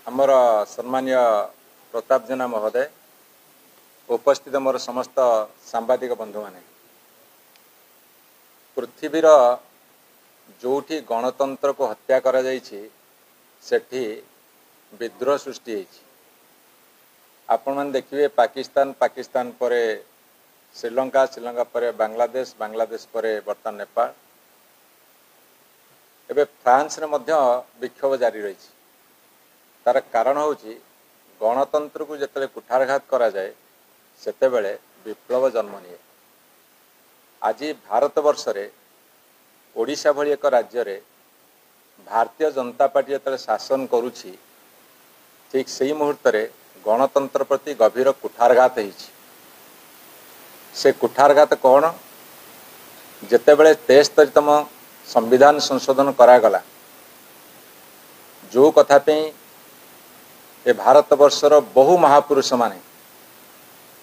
आमर सम्मान्य प्रताप जेना महोदय उपस्थित मोर समस्त सांबादिक बंधु माने पृथ्वीर जोठी गणतंत्र को हत्या करा जाइछि सेठी विद्रोह सृष्टि होइछि। आपण मान देखिए पाकिस्तान परे श्रीलंका परे बांग्लादेश परे बर्तमान नेपाल एबे फ्रांस रे मध्य विक्षोभ जारी रही। तार कारण होची गणतंत्र को जिते कुठारघात करा जाए सेते बेले विप्लव जन्म निए। आज भारत वर्ष रे ओडिशा भली एक राज्य रे भारतीय जनता पार्टी जिते शासन करुछि ठीक सही मुहूर्त रे गणतंत्र प्रति गभीर कुठारघात होइछि। से कुठारघात कौन जेते बेले 73तम संविधान संशोधन करागला जो कथा पे ए भारत वर्षर बहु महापुरुष माने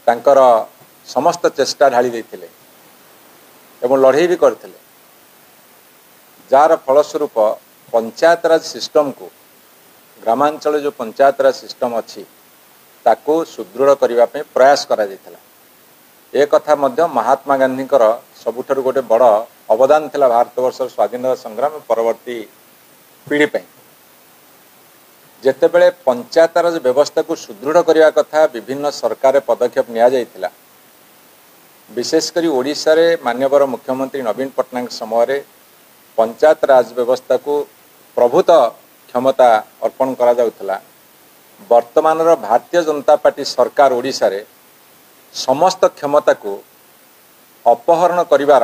तांकर समस्त चेष्टा ढाली देथिले एवं लड़ाई भी करथिले, जार फलस्वरूप पंचायत राज सिस्टम को ग्रामांचल जो पंचायत राज सिस्टम अच्छी ताको सुदृढ़ करने प्रयास करा जायथिला। ए कथा मध्य महात्मा गांधी सबुठारु गोटे बड़ अवदान थिला भारत वर्ष स्वाधीनता संग्राम परवर्ती पीढ़ी पे। जेतेबेले पंचायत राज व्यवस्था को सुदृढ़ करने कथा विभिन्न सरकार पदक्षेप निया जायथिला। विशेषकर ओडिशा रे माननीय मुख्यमंत्री नवीन पट्टनायक समय पंचायत राज व्यवस्था को प्रभुत क्षमता अर्पण करा जाउथला। वर्तमान भारतीय जनता पार्टी सरकार ओडिशा रे समस्त क्षमता को अपहरण करिवार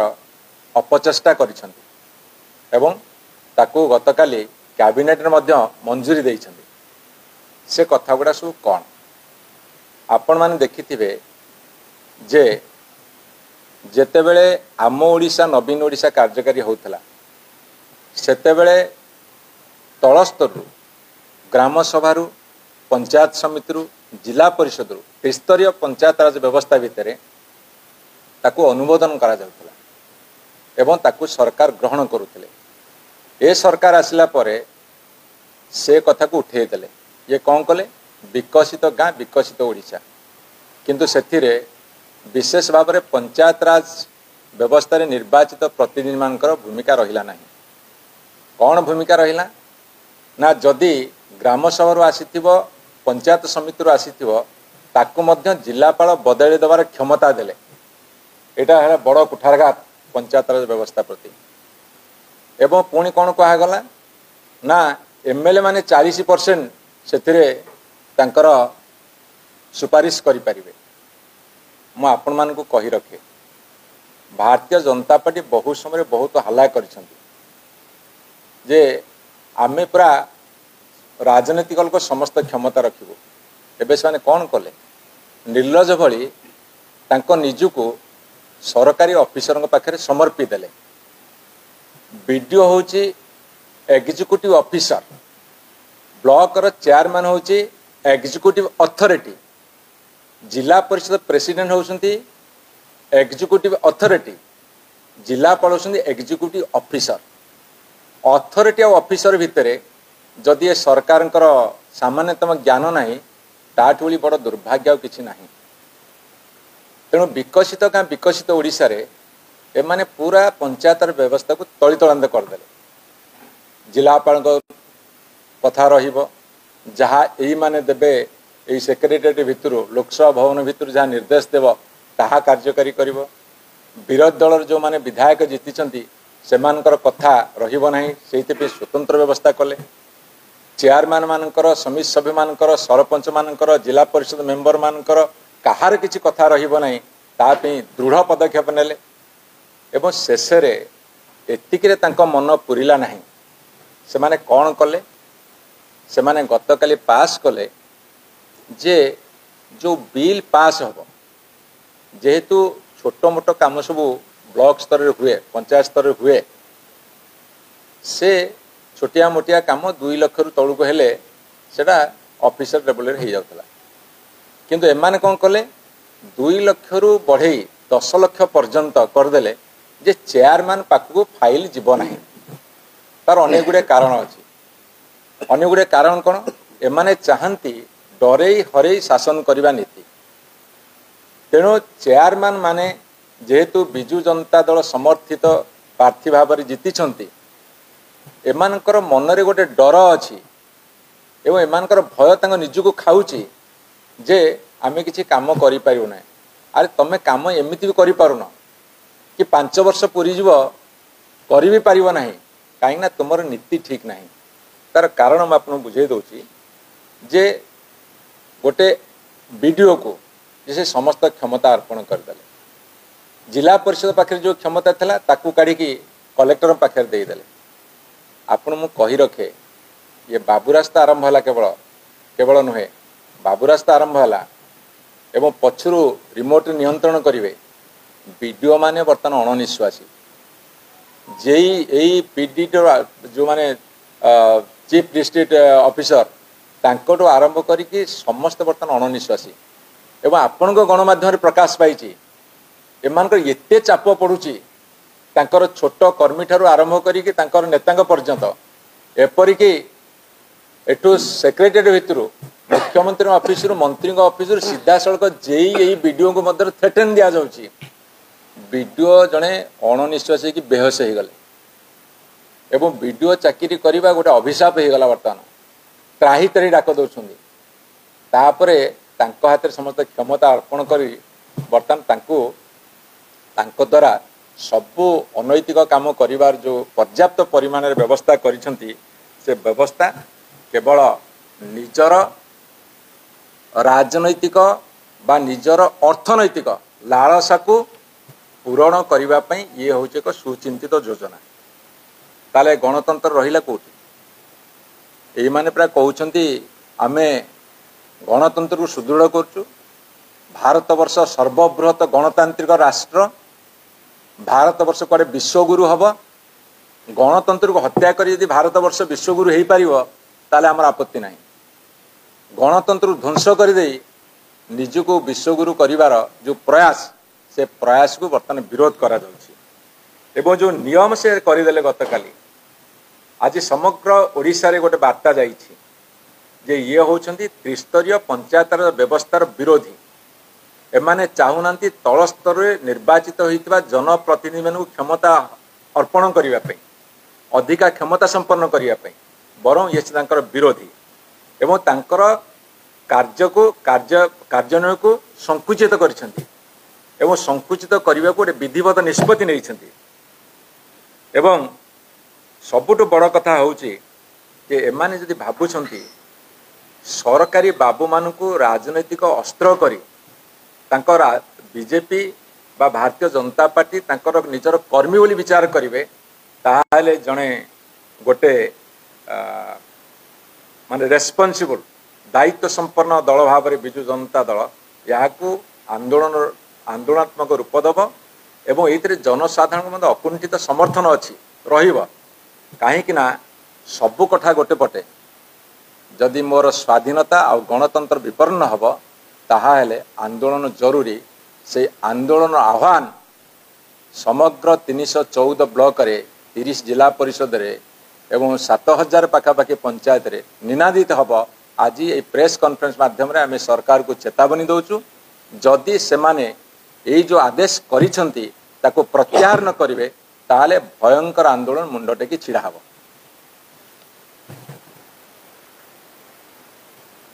अपचेष्टा करिसंती एवं ताकू गतकाली कैबिनेट रे मध्य मंजूरी देइछंती। से कथा गुड़ा सब कौन आपण माने देखिथिबे जे जेतेबेले आम ओडिशा नवीन ओडिशा कार्यकारी होउथला सेतेबेले तलस्तर ग्राम सभारू पंचायत समिति जिला परिषद त्रिस्तरीय पंचायत राज व्यवस्था भितर ताकू अनुमोदन करा जाउथला एवं ताकू सरकार ग्रहण करुथिले। ए सरकार आसिला परे से कथा को उठे देले ये कौन कले विकसित गाँ विकसित ओडिशा, किंतु सेथिरे विशेष भाव में पंचायत राज व्यवस्था रे निर्वाचित प्रतिनिधि मानकर भूमिका रहिला नहीं। कौन भूमिका रहिला ना जदि ग्राम सभा आसीथिबो पंचायत समिति आसीथिबो ताकू मध्य जिलापाल बदली देवार क्षमता देले। एटा है बड़ कुठारघात पंचायत राज व्यवस्था प्रति। एवं पुणी कौन कहगला ना एमएलए माने 40% सेथिरे तांकर सुपारिश करि परिबे। मु आपण मान को कहि रखे भारतीय जनता पार्टी बहु समय बहुत हल्ला करिसंती जे आमे पूरा राजनीतिक को समस्त क्षमता रखिबो। एबे से कौन कले निर्लज भली तांको निजु को सरकारी ऑफिसर पाखे समर्पी देले। बीडीओ होची एग्जीक्यूटिव ऑफिसर, ब्लॉक रो चेयरमैन होची executive authority, Zilla Parishad president होउसंती एग्जीक्यूटिव अथॉरिटी, जिलापाल होउसंती एग्जीक्यूटिव ऑफिसर। अथॉरिटी और ऑफिसर भितरे जदि ए सरकार सामान्यतम ज्ञान नहीं ताठ भली बड़ दुर्भाग्य किछि नहीं। तेणु विकसित गाँ विकसित ओडिशा रे एमाने पूरा पंचायत व्यवस्था को तलितलांत करदेले। जिलापाल कथा रहिबो जहाँ यही माने देबे यही सेक्रेटेरिएट भितर लोकसभा भवन भितर जहाँ निर्देश देव ताहा कार्यकारी करिवो। विरोधी दल जो माने विधायक जीतिचंती सेमानकर कथा रहिबो नाही, सेहिते पे स्वतंत्र व्यवस्था कले। चेयरमैन मानकर समिति सभ्य मानकर सरपंच मानकर जिला परिषद मेंबर मानकर कहार किछि कथा रहिबो नाही ता पे दृढ़ पदक्षेप नेले। एवं शेष एतिकिरे तांको मन पुरिला नाही। से माने कौन कले से माने गतकाली पास कले जे जो बिल पास हम जेहेतु छोट मोट काम सब ब्लॉक स्तर हुए पंचायत स्तर हुए से छोटिया मोटिया काम 2 लाख रु तलू को हेले सेटा ऑफिसर लेवल रे हो जाउतला। किंतु एमाने कौन कले 2 लाख रु बढ़े 10 लाख पर्यंत करदेले जे चेयरमैन पाखु फाइल जीव नाही। तार अनेक गुड़े कारण अच्छी। अनेक गुड़े कारण कौन एमाने चाहती डरई हरई शासन करने नीति। तेणु चेयरमैन माने जेहेतु बिजु जनता दल समर्थित प्रार्थी भाव में जीति एमानकर मनरे गोटे डर अच्छी एवं एमानकर भय तांको निजको खाऊची जे आमे किछि काम करि पारिउ नै। अरे तमे काम एमिति भी करि पारुन कि 5 वर्ष पूरी जीव करि भी पारिबो नाही काहे ना तुमर नीति ठीक नाही। तार कारण मैं आपन बुझे दउची जे गोटे वीडियो को जैसे समस्त क्षमता अर्पण करदेले जिला परिषद पाखे जो क्षमता था ताकू काढ़ी कलेक्टर पाखे देदेले। आपण मु कही रखे ये बाबू रास्ता आरंभ है केवल केवल नुहे बाबू रास्ता आरंभ है एवं पछरु रिमोट नियंत्रण करेंगे वीडियो माने बर्तमान अणनिश्वासी जेई पीडी जो माने चीफ डिस्ट्रिक्ट ऑफिसर तांकोटो आरंभ करी समस्त बर्तमान अणनिश्वासी एवं आपण गणमाध्यम प्रकाश पाई एमानकर एते चाप पड़ुची तांकर छोट कर्मी ठारू आरंभ करी तांकर नेतांग पर्यंत एपरिक एठू सेक्रेटेरिएट भितर मुख्यमंत्री ऑफिस मंत्री ऑफिस सीधा सड़क जेई वीडियो को मध्य थ्रेटेन दि जाऊँगी वीडियो जड़े अणनिश्वासी की बेहोश हो गले एवं वीडियो चाकरी करने गोटे अभिशाप हो गला बर्तमान त्राही त्राही डाक दौरान तापर तांको हाथ में समस्त क्षमता अर्पण कर बर्तमान द्वारा सबू अनैतिक काम करिवार जो पर्याप्त परिमाण व्यवस्था करिसंती से व्यवस्था केवल निजर राजनैतिक बा निजर अर्थनैतिक लालसा को पूरण करने ये हूँ एक सुचिंतित योजना। ताले गणतंत्र रहिला कोठी ये माने प्राय कहउछंती आमे गणतंत्र को सुदृढ़ करचु भारत वर्ष सर्वबृहत गणतांत्रिक राष्ट्र भारत वर्ष कुआडे विश्वगुरु हम गणतंत्र को हत्या करी यदि भारत वर्ष विश्वगुरु हो पार ताले आमर आपत्ति नहीं। गणतंत्र ध्वंस कर निजको विश्वगुरु करिवार जो प्रयास से प्रयास को बर्तमान विरोध करा जाउछि एवं जो नियम से करदेले गतकाली आज समग्र ओडिशा रे गोटे वार्ता जाइछि जे ये होउछंती त्रिस्तरीय पंचायतर व्यवस्थार विरोधी एमाने चाहूनांती तल स्तर में निर्वाचित होइतिबा जनप्रतिनिधि मानू क्षमता अर्पण करने अधिका क्षमता संपन्न करने बरं ये तांकर विरोधी एवं तांकर कार्यान्वयन को संकुचित करिसेंती एवं संकुचित करने को विधिवत निष्पत्ति नहीं एवं सबुठ बड़ कथा होउची जे एमाने जदि भाबुछंती सरकारी बाबू मानू राजनैतिक अस्त्र करी तांकर बीजेपी बा भारतीय जनता पार्टी तांकर निजर कर्मी बोली विचार करेंगे ताहले जड़े गोटे माने रेस्पॉन्सिबल दायित्व संपन्न दल भाव में बिजु जनता दल यहाँ आंदोलनात्मक रूप दब एवं ये जनसाधारण मध्य अकुंठित समर्थन अच्छी कहीं सबु कथा गोटे पटे जदि मोर स्वाधीनता और गणतंत्र विपन्न हम ताहाले आंदोलन जरूरी से आंदोलन आह्वान समग्र 314 ब्लॉक रे 30 जिला परिषद रे एवं 7000 पाखापाखि पंचायत रे निनादित हम आज ये प्रेस कॉन्फ्रेंस माध्यम रे आमे सरकार को चेतावनी दौचु जदि से माने ये जो आदेश करिसंती ताको प्रत्याहार न करिवे ताहाले भयंकर आंदोलन मुंडटेकी छिड़ा हबो।